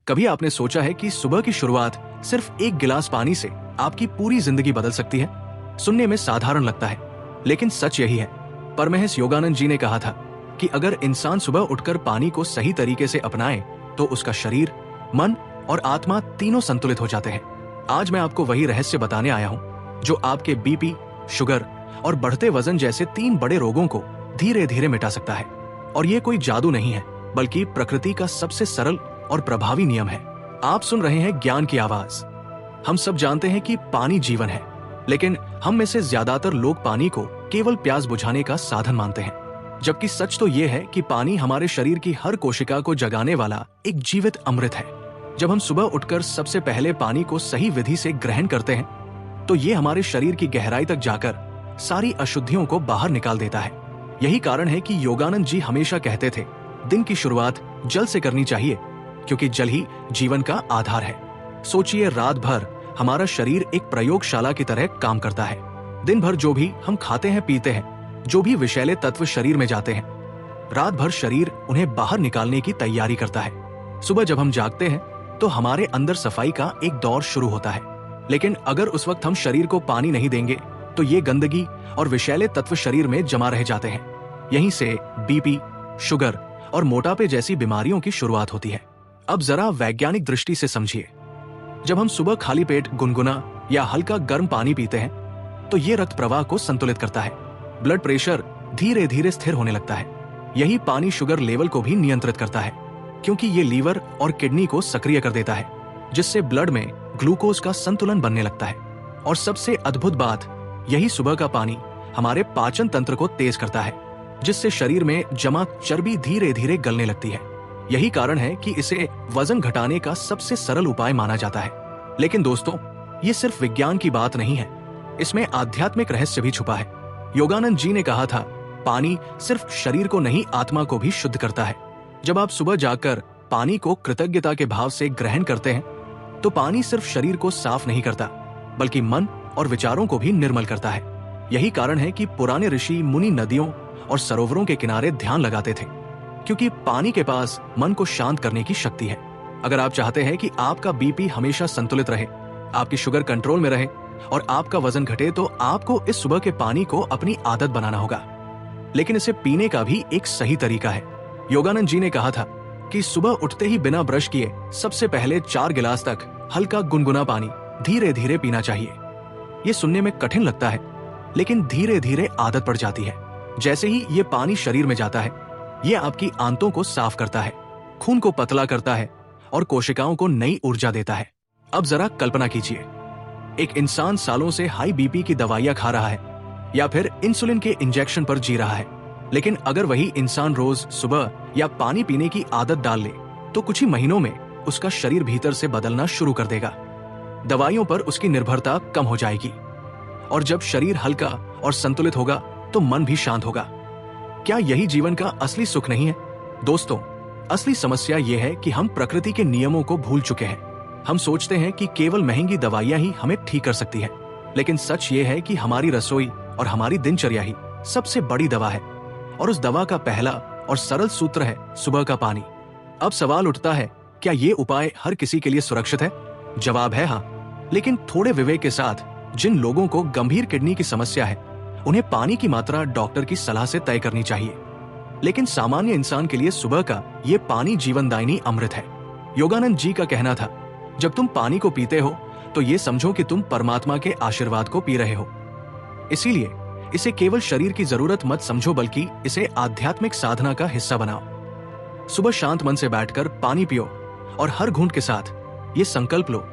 कभी आपने सोचा है कि सुबह की शुरुआत सिर्फ एक गिलास पानी से आपकी पूरी जिंदगी बदल सकती है? सुनने में साधारण लगता है, लेकिन सच यही है। परमहंस योगानंद जी ने कहा था कि अगर इंसान सुबह उठकर पानी को सही तरीके से अपनाए तो उसका शरीर, मन और आत्मा तीनों संतुलित हो जाते हैं। आज मैं आपको वही रहस्य बताने आया हूँ जो आपके बीपी, शुगर और बढ़ते वजन जैसे 3 बड़े रोगों को धीरे धीरे मिटा सकता है। और ये कोई जादू नहीं है, बल्कि प्रकृति का सबसे सरल और प्रभावी नियम है। आप सुन रहे हैं ज्ञान की आवाज। हम सब जानते हैं कि पानी जीवन है, लेकिन हम में से ज्यादातर लोग पानी को केवल प्यास बुझाने का साधन मानते हैं, जबकि सच तो ये है कि पानी हमारे शरीर की हर कोशिका को जगाने वाला एक जीवित अमृत है। जब हम सुबह उठकर सबसे पहले पानी को सही विधि से ग्रहण करते हैं, तो ये हमारे शरीर की गहराई तक जाकर सारी अशुद्धियों को बाहर निकाल देता है। यही कारण है कि योगानंद जी हमेशा कहते थे, दिन की शुरुआत जल से करनी चाहिए, क्योंकि जल ही जीवन का आधार है। सोचिए, रात भर हमारा शरीर एक प्रयोगशाला की तरह काम करता है। दिन भर जो भी हम खाते हैं, पीते हैं, जो भी विषैले तत्व शरीर में जाते हैं, रात भर शरीर उन्हें बाहर निकालने की तैयारी करता है। सुबह जब हम जागते हैं तो हमारे अंदर सफाई का एक दौर शुरू होता है, लेकिन अगर उस वक्त हम शरीर को पानी नहीं देंगे तो ये गंदगी और विषैले तत्व शरीर में जमा रह जाते हैं। यहीं से बीपी, शुगर और मोटापे जैसी बीमारियों की शुरुआत होती है। अब जरा वैज्ञानिक दृष्टि से समझिए। जब हम सुबह खाली पेट गुनगुना या हल्का गर्म पानी पीते हैं तो ये रक्त प्रवाह को संतुलित करता है। ब्लड प्रेशर धीरे धीरे स्थिर होने लगता है। यही पानी शुगर लेवल को भी नियंत्रित करता है, क्योंकि ये लीवर और किडनी को सक्रिय कर देता है, जिससे ब्लड में ग्लूकोज का संतुलन बनने लगता है। और सबसे अद्भुत बात, यही सुबह का पानी हमारे पाचन तंत्र को तेज करता है, जिससे शरीर में जमा चर्बी धीरे धीरे गलने लगती है। यही कारण है कि इसे वजन घटाने का सबसे सरल उपाय माना जाता है। लेकिन दोस्तों, ये सिर्फ विज्ञान की बात नहीं है, इसमें आध्यात्मिक रहस्य भी छुपा है। योगानंद जी ने कहा था, पानी सिर्फ शरीर को नहीं, आत्मा को भी शुद्ध करता है। जब आप सुबह जाकर पानी को कृतज्ञता के भाव से ग्रहण करते हैं, तो पानी सिर्फ शरीर को साफ नहीं करता, बल्कि मन और विचारों को भी निर्मल करता है। यही कारण है कि पुराने ऋषि मुनि नदियों और सरोवरों के किनारे ध्यान लगाते थे, क्योंकि पानी के पास मन को शांत करने की शक्ति है। अगर आप चाहते हैं कि आपका बीपी हमेशा संतुलित रहे, आपकी शुगर कंट्रोल में रहे और आपका वजन घटे, तो आपको इस सुबह के पानी को अपनी आदत बनाना होगा। लेकिन इसे पीने का भी एक सही तरीका है। योगानंद जी ने कहा था कि सुबह उठते ही बिना ब्रश किए सबसे पहले 4 गिलास तक हल्का गुनगुना पानी धीरे धीरे पीना चाहिए। ये सुनने में कठिन लगता है, लेकिन धीरे धीरे आदत पड़ जाती है। जैसे ही ये पानी शरीर में जाता है, ये आपकी आंतों को साफ करता है, खून को पतला करता है और कोशिकाओं को नई ऊर्जा देता है। अब जरा कल्पना कीजिए, एक इंसान सालों से हाई बीपी की दवाइयां खा रहा है या फिर इंसुलिन के इंजेक्शन पर जी रहा है, लेकिन अगर वही इंसान रोज सुबह या पानी पीने की आदत डाल ले, तो कुछ ही महीनों में उसका शरीर भीतर से बदलना शुरू कर देगा। दवाइयों पर उसकी निर्भरता कम हो जाएगी, और जब शरीर हल्का और संतुलित होगा तो मन भी शांत होगा। क्या यही जीवन का असली सुख नहीं है? दोस्तों, असली समस्या यह है कि हम प्रकृति के नियमों को भूल चुके हैं। हम सोचते हैं कि केवल महंगी दवाइयां ही हमें ठीक कर सकती है, लेकिन सच ये है कि हमारी रसोई और हमारी दिनचर्या ही सबसे बड़ी दवा है, और उस दवा का पहला और सरल सूत्र है सुबह का पानी। अब सवाल उठता है, क्या ये उपाय हर किसी के लिए सुरक्षित है? जवाब है हाँ, लेकिन थोड़े विवेक के साथ। जिन लोगों को गंभीर किडनी की समस्या है, उन्हें पानी की मात्रा डॉक्टर की सलाह से तय करनी चाहिए, लेकिन सामान्य इंसान के लिए सुबह का ये पानी जीवनदायिनी अमृत है। योगानंद जी का कहना था, जब तुम पानी को पीते हो तो ये समझो कि तुम परमात्मा के आशीर्वाद को पी रहे हो। इसीलिए इसे केवल शरीर की जरूरत मत समझो, बल्कि इसे आध्यात्मिक साधना का हिस्सा बनाओ। सुबह शांत मन से बैठकर पानी पियो और हर घूंट के साथ ये संकल्प लो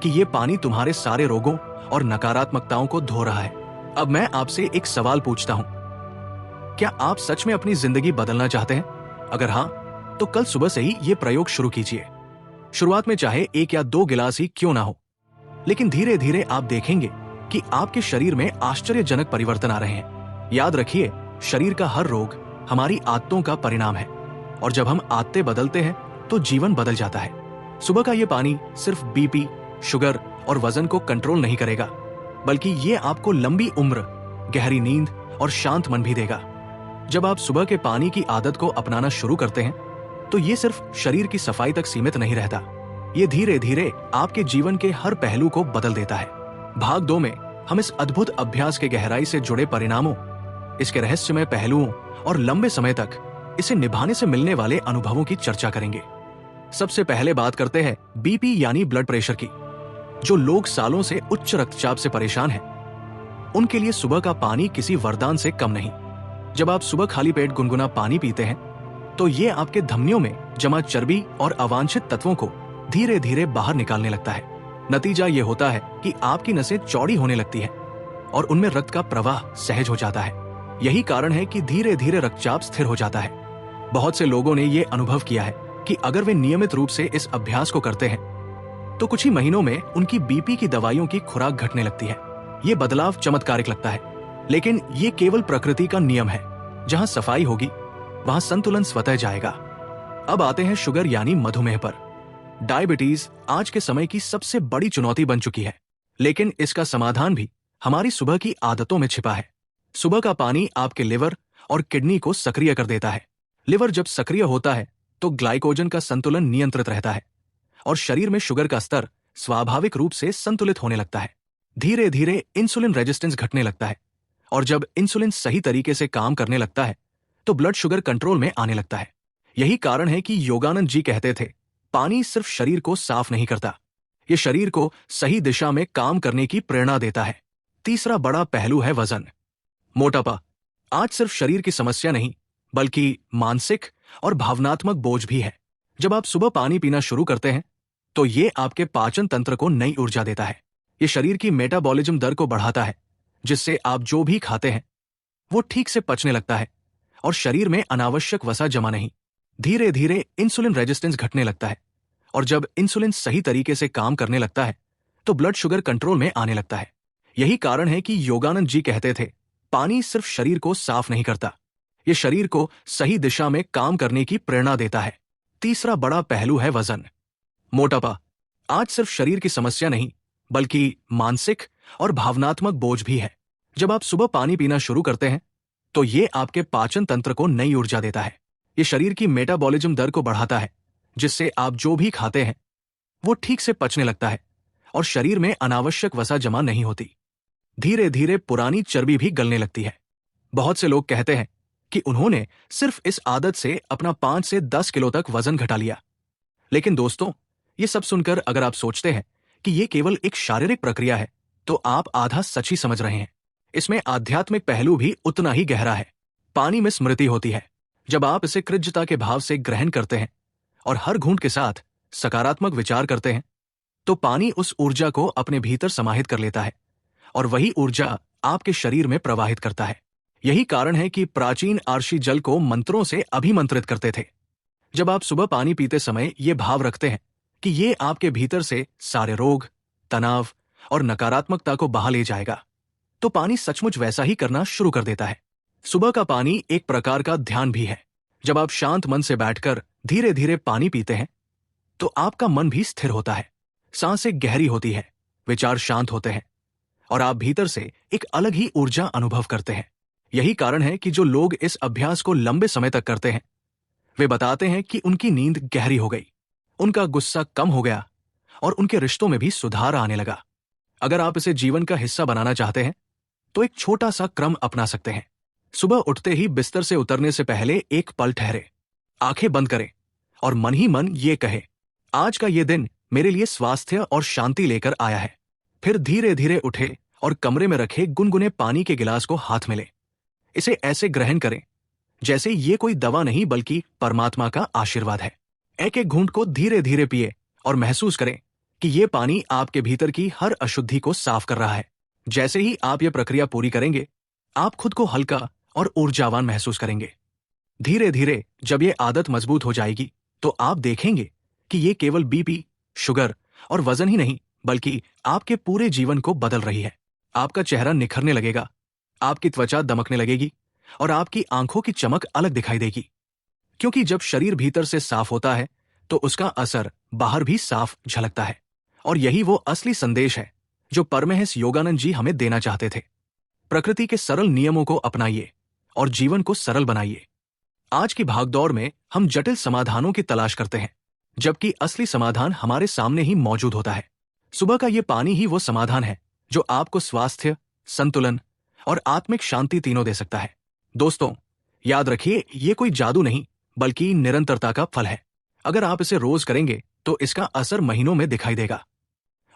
कि ये पानी तुम्हारे सारे रोगों और नकारात्मकताओं को धो रहा है। अब मैं आपसे एक सवाल पूछता हूं, क्या आप सच में अपनी जिंदगी बदलना चाहते हैं? अगर हां, तो कल सुबह से ही ये प्रयोग शुरू कीजिए। शुरुआत में चाहे 1 या 2 गिलास ही क्यों ना हो, लेकिन धीरे धीरे आप देखेंगे कि आपके शरीर में आश्चर्यजनक परिवर्तन आ रहे हैं। याद रखिए, शरीर का हर रोग हमारी आदतों का परिणाम है, और जब हम आदतें बदलते हैं तो जीवन बदल जाता है। सुबह का ये पानी सिर्फ बीपी, शुगर और वजन को कंट्रोल नहीं करेगा, बल्कि ये आपको लंबी उम्र, गहरी नींद और शांत मन भी देगा। जब आप सुबह के पानी की आदत को अपनाना शुरू करते हैं, तो ये सिर्फ शरीर की सफाई तक सीमित नहीं रहता, ये धीरे धीरे आपके जीवन के हर पहलू को बदल देता है। भाग 2 में हम इस अद्भुत अभ्यास के गहराई से जुड़े परिणामों, इसके रहस्यमय पहलुओं और लंबे समय तक इसे निभाने से मिलने वाले अनुभवों की चर्चा करेंगे। सबसे पहले बात करते हैं बीपी यानी ब्लड प्रेशर की। जो लोग सालों से उच्च रक्तचाप से परेशान हैं, उनके लिए सुबह का पानी किसी वरदान से कम नहीं। जब आप सुबह खाली पेट गुनगुना पानी पीते हैं तो ये आपके धमनियों में जमा चर्बी और अवांछित तत्वों को धीरे धीरे बाहर निकालने लगता है। नतीजा ये होता है कि आपकी नसें चौड़ी होने लगती हैं और उनमें रक्त का प्रवाह सहज हो जाता है। यही कारण है कि धीरे धीरे रक्तचाप स्थिर हो जाता है। बहुत से लोगों ने ये अनुभव किया है कि अगर वे नियमित रूप से इस अभ्यास को करते हैं तो कुछ ही महीनों में उनकी बीपी की दवाइयों की खुराक घटने लगती है। ये बदलाव चमत्कारिक लगता है, लेकिन ये केवल प्रकृति का नियम है। जहां सफाई होगी वहां संतुलन स्वतः जाएगा। अब आते हैं शुगर यानी मधुमेह पर। डायबिटीज आज के समय की सबसे बड़ी चुनौती बन चुकी है, लेकिन इसका समाधान भी हमारी सुबह की आदतों में छिपा है। सुबह का पानी आपके लिवर और किडनी को सक्रिय कर देता है। लिवर जब सक्रिय होता है तो ग्लाइकोजन का संतुलन नियंत्रित रहता है और शरीर में शुगर का स्तर स्वाभाविक रूप से संतुलित होने लगता है। धीरे धीरे इंसुलिन रेजिस्टेंस घटने लगता है और जब इंसुलिन सही तरीके से काम करने लगता है तो ब्लड शुगर कंट्रोल में आने लगता है। यही कारण है कि योगानंद जी कहते थे, पानी सिर्फ शरीर को साफ नहीं करता, ये शरीर को सही दिशा में काम करने की प्रेरणा देता है। तीसरा बड़ा पहलू है वजन। मोटापा आज सिर्फ शरीर की समस्या नहीं बल्कि मानसिक और भावनात्मक बोझ भी है। जब आप सुबह पानी पीना शुरू करते हैं तो ये आपके पाचन तंत्र को नई ऊर्जा देता है। ये शरीर की मेटाबॉलिज्म दर को बढ़ाता है, जिससे आप जो भी खाते हैं वो ठीक से पचने लगता है और शरीर में अनावश्यक वसा जमा नहीं। धीरे धीरे इंसुलिन रेजिस्टेंस घटने लगता है और जब इंसुलिन सही तरीके से काम करने लगता है तो ब्लड शुगर कंट्रोल में आने लगता है। यही कारण है कि योगानंद जी कहते थे, पानी सिर्फ शरीर को साफ नहीं करता, ये शरीर को सही दिशा में काम करने की प्रेरणा देता है। तीसरा बड़ा पहलू है वजन। मोटापा आज सिर्फ शरीर की समस्या नहीं बल्कि मानसिक और भावनात्मक बोझ भी है। जब आप सुबह पानी पीना शुरू करते हैं तो ये आपके पाचन तंत्र को नई ऊर्जा देता है। ये शरीर की मेटाबॉलिज्म दर को बढ़ाता है, जिससे आप जो भी खाते हैं वो ठीक से पचने लगता है और शरीर में अनावश्यक वसा जमा नहीं होती। धीरे धीरे पुरानी चर्बी भी गलने लगती है। बहुत से लोग कहते हैं कि उन्होंने सिर्फ इस आदत से अपना 5 से 10 किलो तक वजन घटा लिया। लेकिन दोस्तों, ये सब सुनकर अगर आप सोचते हैं कि ये केवल एक शारीरिक प्रक्रिया है तो आप आधा सच ही समझ रहे हैं। इसमें आध्यात्मिक पहलू भी उतना ही गहरा है। पानी में स्मृति होती है। जब आप इसे कृतज्ञता के भाव से ग्रहण करते हैं और हर घूंट के साथ सकारात्मक विचार करते हैं तो पानी उस ऊर्जा को अपने भीतर समाहित कर लेता है और वही ऊर्जा आपके शरीर में प्रवाहित करता है। यही कारण है कि प्राचीन आर्षी जल को मंत्रों से अभिमंत्रित करते थे। जब आप सुबह पानी पीते समय ये भाव रखते हैं कि ये आपके भीतर से सारे रोग, तनाव और नकारात्मकता को बहा ले जाएगा, तो पानी सचमुच वैसा ही करना शुरू कर देता है। सुबह का पानी एक प्रकार का ध्यान भी है। जब आप शांत मन से बैठकर धीरे धीरे पानी पीते हैं तो आपका मन भी स्थिर होता है, सांसें गहरी होती है, विचार शांत होते हैं और आप भीतर से एक अलग ही ऊर्जा अनुभव करते हैं। यही कारण है कि जो लोग इस अभ्यास को लंबे समय तक करते हैं वे बताते हैं कि उनकी नींद गहरी हो गई, उनका गुस्सा कम हो गया और उनके रिश्तों में भी सुधार आने लगा। अगर आप इसे जीवन का हिस्सा बनाना चाहते हैं तो एक छोटा सा क्रम अपना सकते हैं। सुबह उठते ही बिस्तर से उतरने से पहले एक पल ठहरे, आंखें बंद करें और मन ही मन ये कहे, आज का ये दिन मेरे लिए स्वास्थ्य और शांति लेकर आया है। फिर धीरे धीरे उठे और कमरे में रखे गुनगुने पानी के गिलास को हाथ में ले। इसे ऐसे ग्रहण करें जैसे ये कोई दवा नहीं बल्कि परमात्मा का आशीर्वाद है। एक एक घूंट को धीरे धीरे पिए और महसूस करें कि ये पानी आपके भीतर की हर अशुद्धि को साफ कर रहा है। जैसे ही आप ये प्रक्रिया पूरी करेंगे, आप खुद को हल्का और ऊर्जावान महसूस करेंगे। धीरे धीरे जब ये आदत मजबूत हो जाएगी तो आप देखेंगे कि ये केवल बीपी, शुगर और वजन ही नहीं बल्कि आपके पूरे जीवन को बदल रही है। आपका चेहरा निखरने लगेगा, आपकी त्वचा दमकने लगेगी और आपकी आंखों की चमक अलग दिखाई देगी। क्योंकि जब शरीर भीतर से साफ होता है तो उसका असर बाहर भी साफ झलकता है। और यही वो असली संदेश है जो परमहंस योगानंद जी हमें देना चाहते थे। प्रकृति के सरल नियमों को अपनाइए और जीवन को सरल बनाइए। आज की भागदौड़ में हम जटिल समाधानों की तलाश करते हैं, जबकि असली समाधान हमारे सामने ही मौजूद होता है। सुबह का ये पानी ही वो समाधान है जो आपको स्वास्थ्य, संतुलन और आत्मिक शांति तीनों दे सकता है। दोस्तों, याद रखिए, ये कोई जादू नहीं बल्कि निरंतरता का फल है। अगर आप इसे रोज करेंगे तो इसका असर महीनों में दिखाई देगा।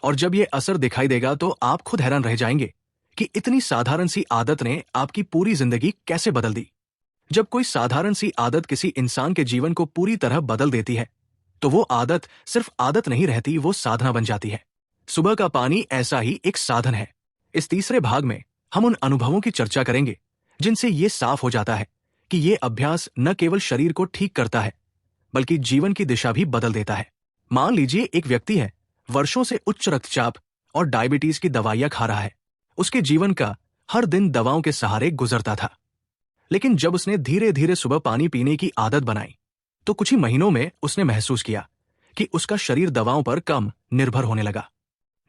और जब ये असर दिखाई देगा तो आप खुद हैरान रह जाएंगे कि इतनी साधारण सी आदत ने आपकी पूरी जिंदगी कैसे बदल दी। जब कोई साधारण सी आदत किसी इंसान के जीवन को पूरी तरह बदल देती है तो वो आदत सिर्फ आदत नहीं रहती, वो साधना बन जाती है। सुबह का पानी ऐसा ही एक साधन है। इस तीसरे भाग में हम उन अनुभवों की चर्चा करेंगे जिनसे ये साफ हो जाता है कि ये अभ्यास न केवल शरीर को ठीक करता है बल्कि जीवन की दिशा भी बदल देता है। मान लीजिए एक व्यक्ति है, वर्षों से उच्च रक्तचाप और डायबिटीज की दवाइयां खा रहा है। उसके जीवन का हर दिन दवाओं के सहारे गुजरता था। लेकिन जब उसने धीरे धीरे सुबह पानी पीने की आदत बनाई तो कुछ ही महीनों में उसने महसूस किया कि उसका शरीर दवाओं पर कम निर्भर होने लगा।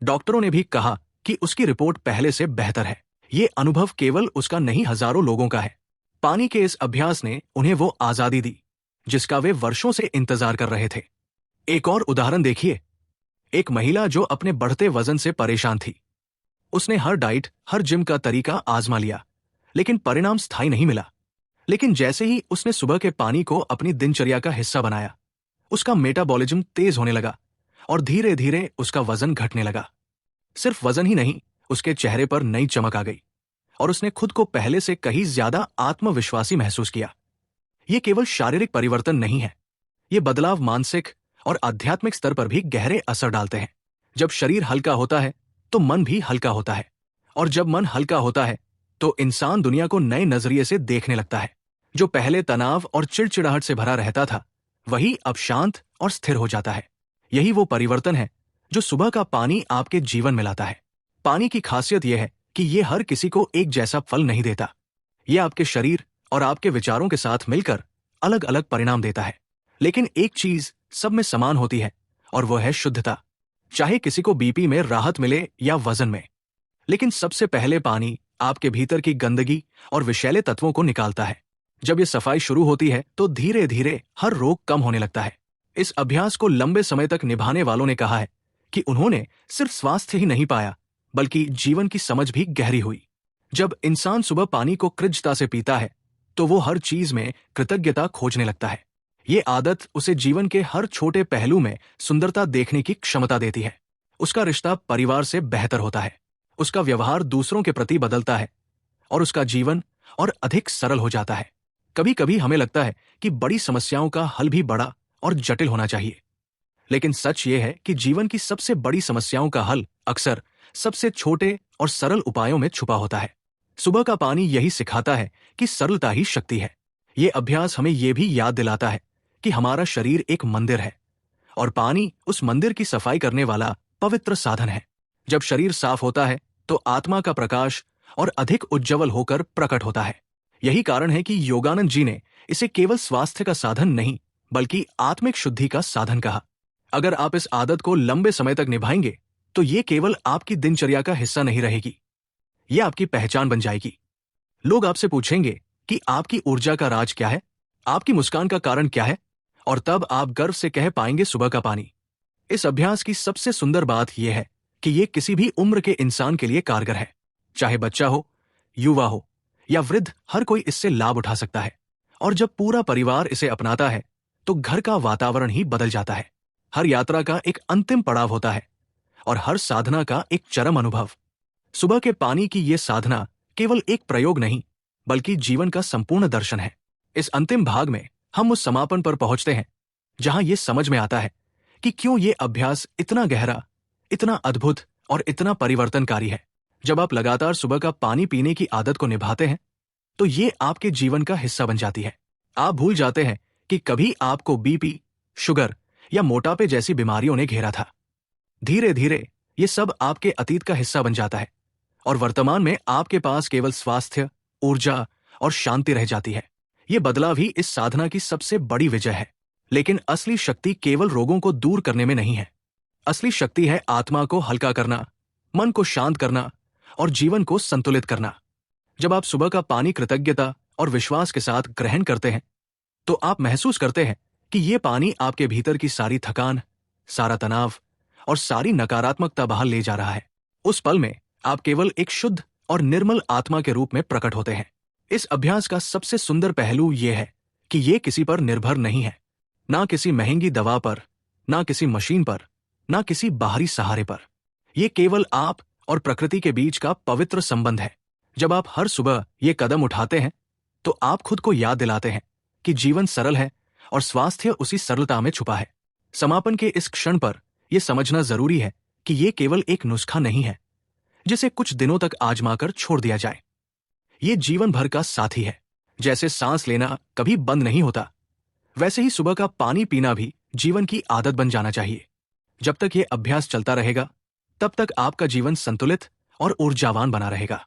डॉक्टरों ने भी कहा कि उसकी रिपोर्ट पहले से बेहतर है। ये अनुभव केवल उसका नहीं, हजारों लोगों का है। पानी के इस अभ्यास ने उन्हें वो आजादी दी जिसका वे वर्षों से इंतजार कर रहे थे। एक और उदाहरण देखिए, एक महिला जो अपने बढ़ते वजन से परेशान थी। उसने हर डाइट, हर जिम का तरीका आजमा लिया, लेकिन परिणाम स्थायी नहीं मिला। लेकिन जैसे ही उसने सुबह के पानी को अपनी दिनचर्या का हिस्सा बनाया, उसका मेटाबॉलिज्म तेज होने लगा और धीरे धीरे उसका वजन घटने लगा। सिर्फ वजन ही नहीं, उसके चेहरे पर नई चमक आ गई और उसने खुद को पहले से कहीं ज्यादा आत्मविश्वासी महसूस किया। ये केवल शारीरिक परिवर्तन नहीं है, ये बदलाव मानसिक और आध्यात्मिक स्तर पर भी गहरे असर डालते हैं। जब शरीर हल्का होता है तो मन भी हल्का होता है, और जब मन हल्का होता है तो इंसान दुनिया को नए नजरिए से देखने लगता है। जो पहले तनाव और चिड़चिड़ाहट से भरा रहता था, वही अब शांत और स्थिर हो जाता है। यही वो परिवर्तन है जो सुबह का पानी आपके जीवन में लाता है। पानी की खासियत यह है कि ये हर किसी को एक जैसा फल नहीं देता। ये आपके शरीर और आपके विचारों के साथ मिलकर अलग अलग परिणाम देता है। लेकिन एक चीज सब में समान होती है, और वो है शुद्धता। चाहे किसी को बीपी में राहत मिले या वजन में, लेकिन सबसे पहले पानी आपके भीतर की गंदगी और विषैले तत्वों को निकालता है। जब ये सफाई शुरू होती है तो धीरे धीरे हर रोग कम होने लगता है। इस अभ्यास को लंबे समय तक निभाने वालों ने कहा है कि उन्होंने सिर्फ स्वास्थ्य ही नहीं पाया बल्कि जीवन की समझ भी गहरी हुई। जब इंसान सुबह पानी को कृतज्ञता से पीता है तो वो हर चीज में कृतज्ञता खोजने लगता है। ये आदत उसे जीवन के हर छोटे पहलू में सुंदरता देखने की क्षमता देती है। उसका रिश्ता परिवार से बेहतर होता है, उसका व्यवहार दूसरों के प्रति बदलता है और उसका जीवन और अधिक सरल हो जाता है। कभी कभी हमें लगता है कि बड़ी समस्याओं का हल भी बड़ा और जटिल होना चाहिए, लेकिन सच ये है कि जीवन की सबसे बड़ी समस्याओं का हल अक्सर सबसे छोटे और सरल उपायों में छुपा होता है। सुबह का पानी यही सिखाता है कि सरलता ही शक्ति है। ये अभ्यास हमें यह भी याद दिलाता है कि हमारा शरीर एक मंदिर है और पानी उस मंदिर की सफाई करने वाला पवित्र साधन है। जब शरीर साफ होता है तो आत्मा का प्रकाश और अधिक उज्जवल होकर प्रकट होता है। यही कारण है कि योगानंद जी ने इसे केवल स्वास्थ्य का साधन नहीं बल्कि आत्मिक शुद्धि का साधन कहा। अगर आप इस आदत को लंबे समय तक निभाएंगे तो ये केवल आपकी दिनचर्या का हिस्सा नहीं रहेगी, ये आपकी पहचान बन जाएगी। लोग आपसे पूछेंगे कि आपकी ऊर्जा का राज क्या है, आपकी मुस्कान का कारण क्या है, और तब आप गर्व से कह पाएंगे सुबह का पानी। इस अभ्यास की सबसे सुंदर बात यह है कि यह किसी भी उम्र के इंसान के लिए कारगर है। चाहे बच्चा हो, युवा हो या वृद्ध, हर कोई इससे लाभ उठा सकता है। और जब पूरा परिवार इसे अपनाता है तो घर का वातावरण ही बदल जाता है। हर यात्रा का एक अंतिम पड़ाव होता है और हर साधना का एक चरम अनुभव। सुबह के पानी की ये साधना केवल एक प्रयोग नहीं बल्कि जीवन का संपूर्ण दर्शन है। इस अंतिम भाग में हम उस समापन पर पहुंचते हैं जहां ये समझ में आता है कि क्यों ये अभ्यास इतना गहरा, इतना अद्भुत और इतना परिवर्तनकारी है। जब आप लगातार सुबह का पानी पीने की आदत को निभाते हैं तो ये आपके जीवन का हिस्सा बन जाती है। आप भूल जाते हैं कि कभी आपको बीपी, शुगर या मोटापे जैसी बीमारियों ने घेरा था। धीरे धीरे ये सब आपके अतीत का हिस्सा बन जाता है और वर्तमान में आपके पास केवल स्वास्थ्य, ऊर्जा और शांति रह जाती है। ये बदलाव ही इस साधना की सबसे बड़ी विजय है। लेकिन असली शक्ति केवल रोगों को दूर करने में नहीं है। असली शक्ति है आत्मा को हल्का करना, मन को शांत करना और जीवन को संतुलित करना। जब आप सुबह का पानी कृतज्ञता और विश्वास के साथ ग्रहण करते हैं तो आप महसूस करते हैं कि ये पानी आपके भीतर की सारी थकान, सारा तनाव और सारी नकारात्मकता बाहर ले जा रहा है। उस पल में आप केवल एक शुद्ध और निर्मल आत्मा के रूप में प्रकट होते हैं। इस अभ्यास का सबसे सुंदर पहलू यह है कि यह किसी पर निर्भर नहीं है, ना किसी महंगी दवा पर, ना किसी मशीन पर, ना किसी बाहरी सहारे पर। यह केवल आप और प्रकृति के बीच का पवित्र संबंध है। जब आप हर सुबह ये कदम उठाते हैं तो आप खुद को याद दिलाते हैं कि जीवन सरल है और स्वास्थ्य उसी सरलता में छुपा है। समापन के इस क्षण पर यह समझना जरूरी है कि यह केवल एक नुस्खा नहीं है जिसे कुछ दिनों तक आजमाकर छोड़ दिया जाए। यह जीवन भर का साथी है। जैसे सांस लेना कभी बंद नहीं होता, वैसे ही सुबह का पानी पीना भी जीवन की आदत बन जाना चाहिए। जब तक यह अभ्यास चलता रहेगा, तब तक आपका जीवन संतुलित और ऊर्जावान बना रहेगा।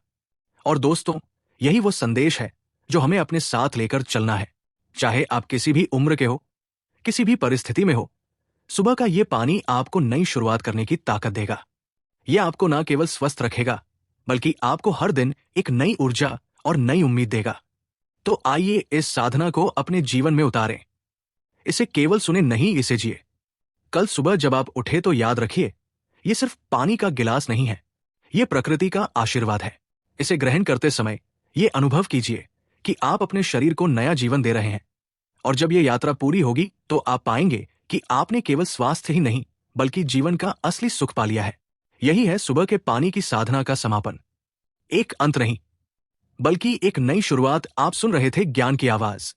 और दोस्तों, यही वो संदेश है जो हमें अपने साथ लेकर चलना है। चाहे आप किसी भी उम्र के हो, किसी भी परिस्थिति में हो, सुबह का ये पानी आपको नई शुरुआत करने की ताकत देगा। यह आपको न केवल स्वस्थ रखेगा, बल्कि आपको हर दिन एक नई ऊर्जा और नई उम्मीद देगा। तो आइए इस साधना को अपने जीवन में उतारें। इसे केवल सुने नहीं, इसे जिए। कल सुबह जब आप उठे तो याद रखिए, यह सिर्फ पानी का गिलास नहीं है, यह प्रकृति का आशीर्वाद है। इसे ग्रहण करते समय यह अनुभव कीजिए कि आप अपने शरीर को नया जीवन दे रहे हैं। और जब यह यात्रा पूरी होगी तो आप पाएंगे कि आपने केवल स्वास्थ्य ही नहीं, बल्कि जीवन का असली सुख पा लिया है। यही है सुबह के पानी की साधना का समापन। एक अंत नहीं, बल्कि एक नई शुरुआत। आप सुन रहे थे ज्ञान की आवाज।